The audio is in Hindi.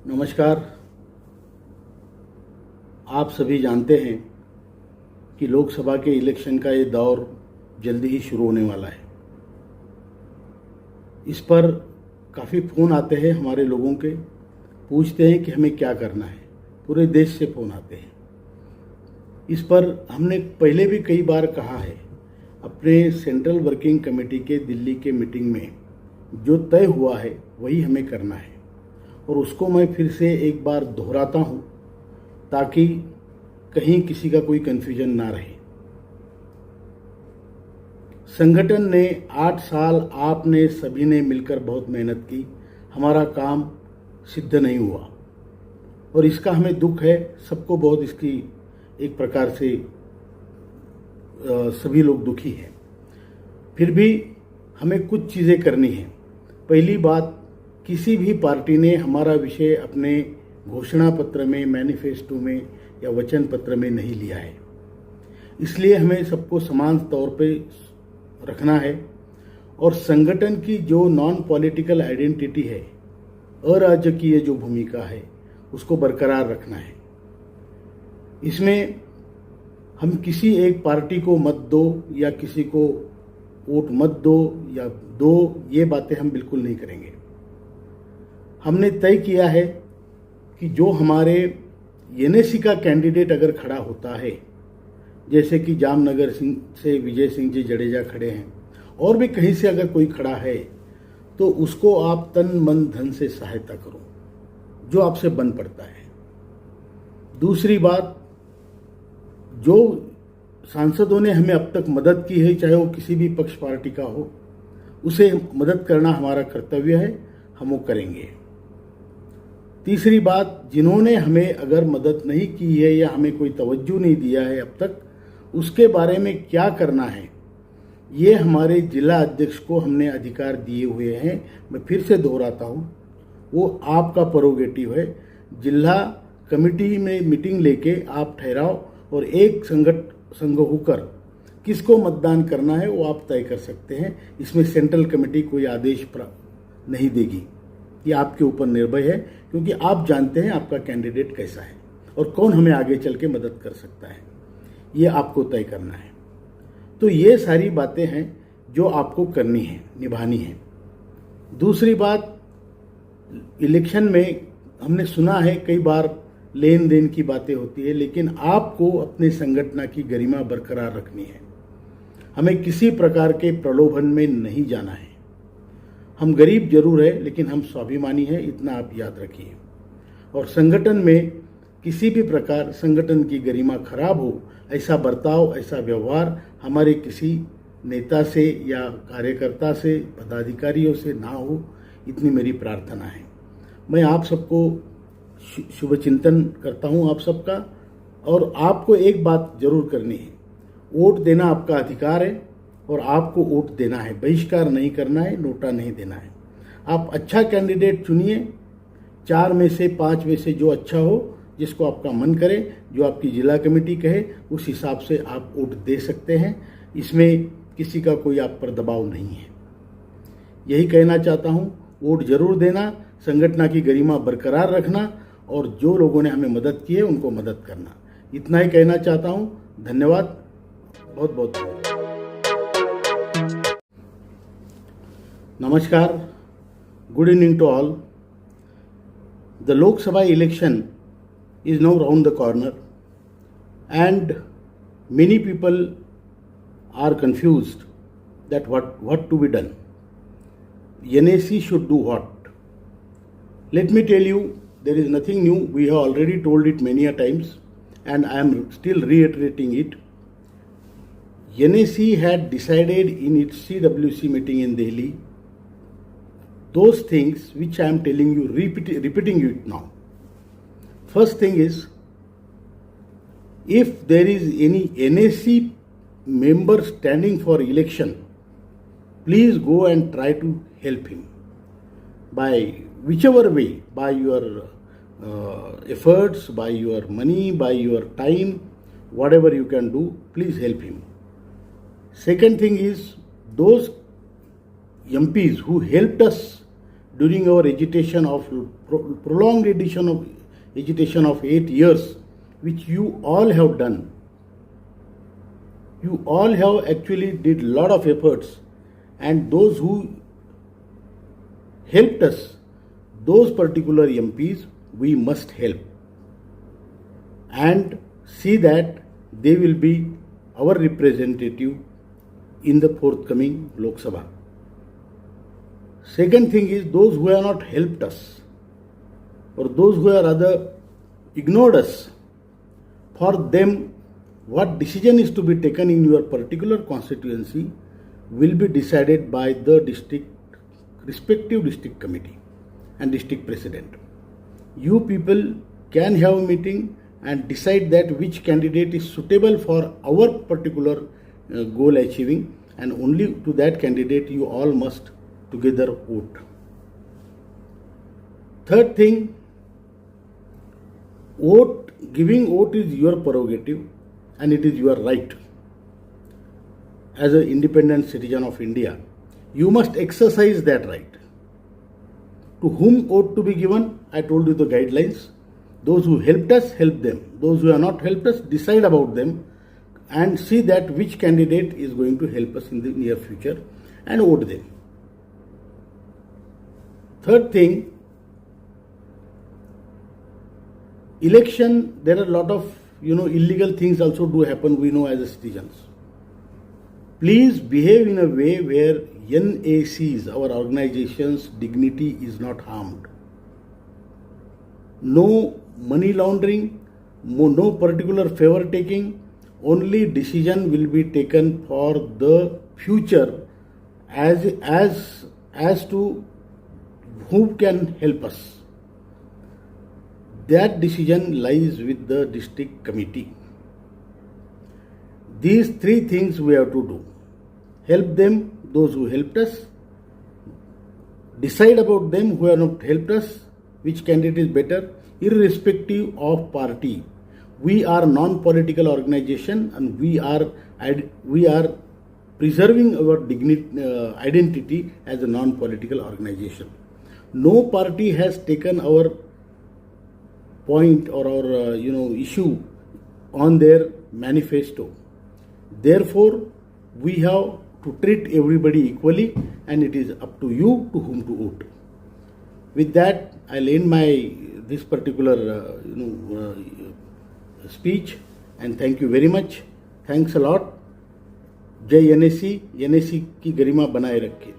नमस्कार। आप सभी जानते हैं कि लोकसभा के इलेक्शन का ये दौर जल्दी ही शुरू होने वाला है। इस पर काफ़ी फ़ोन आते हैं हमारे लोगों के, पूछते हैं कि हमें क्या करना है। पूरे देश से फ़ोन आते हैं। इस पर हमने पहले भी कई बार कहा है, अपने सेंट्रल वर्किंग कमेटी के दिल्ली के मीटिंग में जो तय हुआ है वही हमें करना है, और उसको मैं फिर से एक बार दोहराता हूँ ताकि कहीं किसी का कोई कन्फ्यूजन ना रहे। संगठन ने 8 साल आपने सभी ने मिलकर बहुत मेहनत की, हमारा काम सिद्ध नहीं हुआ और इसका हमें दुख है। सबको बहुत इसकी एक प्रकार से सभी लोग दुखी हैं। फिर भी हमें कुछ चीज़ें करनी हैं। पहली बात, किसी भी पार्टी ने हमारा विषय अपने घोषणा पत्र में, मैनिफेस्टो में या वचन पत्र में नहीं लिया है। इसलिए हमें सबको समान तौर पे रखना है और संगठन की जो नॉन पॉलिटिकल आइडेंटिटी है, अराजकीय जो भूमिका है, उसको बरकरार रखना है। इसमें हम किसी एक पार्टी को मत दो या किसी को वोट मत दो या दो, ये बातें हम बिल्कुल नहीं करेंगे। हमने तय किया है कि जो हमारे एनएसी का कैंडिडेट अगर खड़ा होता है, जैसे कि जामनगर से विजय सिंह जी जडेजा खड़े हैं और भी कहीं से अगर कोई खड़ा है, तो उसको आप तन मन धन से सहायता करो जो आपसे बन पड़ता है। दूसरी बात, जो सांसदों ने हमें अब तक मदद की है, चाहे वो किसी भी पक्ष पार्टी का हो, उसे मदद करना हमारा कर्तव्य है, हम वो करेंगे। तीसरी बात, जिन्होंने हमें अगर मदद नहीं की है या हमें कोई तवज्जो नहीं दिया है अब तक, उसके बारे में क्या करना है, ये हमारे जिला अध्यक्ष को हमने अधिकार दिए हुए हैं। मैं फिर से दोहराता हूँ, वो आपका प्रोगेटिव है। जिला कमेटी में मीटिंग लेके आप ठहराओ और एक संघ होकर किसको मतदान करना है वो आप तय कर सकते हैं। इसमें सेंट्रल कमेटी कोई आदेश नहीं देगी, ये आपके ऊपर निर्भर है, क्योंकि आप जानते हैं आपका कैंडिडेट कैसा है और कौन हमें आगे चल के मदद कर सकता है, ये आपको तय करना है। तो ये सारी बातें हैं जो आपको करनी है, निभानी है। दूसरी बात, इलेक्शन में हमने सुना है कई बार लेन देन की बातें होती है, लेकिन आपको अपने संगठन की गरिमा बरकरार रखनी है। हमें किसी प्रकार के प्रलोभन में नहीं जाना है। हम गरीब जरूर है लेकिन हम स्वाभिमानी हैं, इतना आप याद रखिए। और संगठन में किसी भी प्रकार संगठन की गरिमा खराब हो, ऐसा बर्ताव, ऐसा व्यवहार हमारे किसी नेता से या कार्यकर्ता से, पदाधिकारियों से ना हो, इतनी मेरी प्रार्थना है। मैं आप सबको शुभ चिंतन करता हूं आप सबका। और आपको एक बात जरूर करनी है, वोट देना आपका अधिकार है और आपको वोट देना है, बहिष्कार नहीं करना है, नोटा नहीं देना है। आप अच्छा कैंडिडेट चुनिए, 4 में से 5 में से जो अच्छा हो, जिसको आपका मन करे, जो आपकी जिला कमेटी कहे, उस हिसाब से आप वोट दे सकते हैं। इसमें किसी का कोई आप पर दबाव नहीं है। यही कहना चाहता हूँ, वोट जरूर देना, संगठन की गरिमा बरकरार रखना और जो लोगों ने हमें मदद की है उनको मदद करना, इतना ही कहना चाहता हूँ। धन्यवाद, बहुत बहुत धन्यवाद। Namaskar, good evening to all. The Lok Sabha election is now round the corner and many people are confused that what to be done. NAC should do what? Let me tell you, there is nothing new. We have already told it many a times and I am still reiterating it. NAC had decided in its CWC meeting in Delhi those things which I am telling you, repeating it now. First thing is, if there is any NAC member standing for election, please go and try to help him by whichever way, by your efforts, by your money, by your time, whatever you can do, please help him. Second thing is, those MPs who helped us during our agitation of prolonged agitation of 8 years, which you all have done. You all have actually did lot of efforts, and those who helped us, those particular MPs, we must help and see that they will be our representative in the forthcoming Lok Sabha. Second thing is, those who have not helped us or those who have rather ignored us, for them what decision is to be taken in your particular constituency will be decided by the respective district committee and district president. You people can have a meeting and decide that which candidate is suitable for our particular goal achieving, and only to that candidate you all must together vote. Third thing, giving vote is your prerogative and it is your right. As an independent citizen of India, you must exercise that right. To whom vote to be given, I told you the guidelines. Those who helped us, help them. Those who have not helped us, decide about them and see that which candidate is going to help us in the near future and vote them. Third thing, election, there are a lot of illegal things also do happen, we know as citizens. Please behave in a way where NAC's, our organization's dignity is not harmed. No money laundering, no particular favor taking, only decision will be taken for the future as to who can help us. That decision lies with the district committee. These three things we have to do. Help them, those who helped us. Decide about them who have not helped us, which candidate is better, irrespective of party. We are non-political organization and we are preserving our identity as a non-political organization. No party has taken our point or our issue on their manifesto. Therefore, we have to treat everybody equally, and it is up to you to whom to vote. With that, I'll end this particular speech, and thank you very much. Thanks a lot. जय NAC की गरिमा बनाए रखे.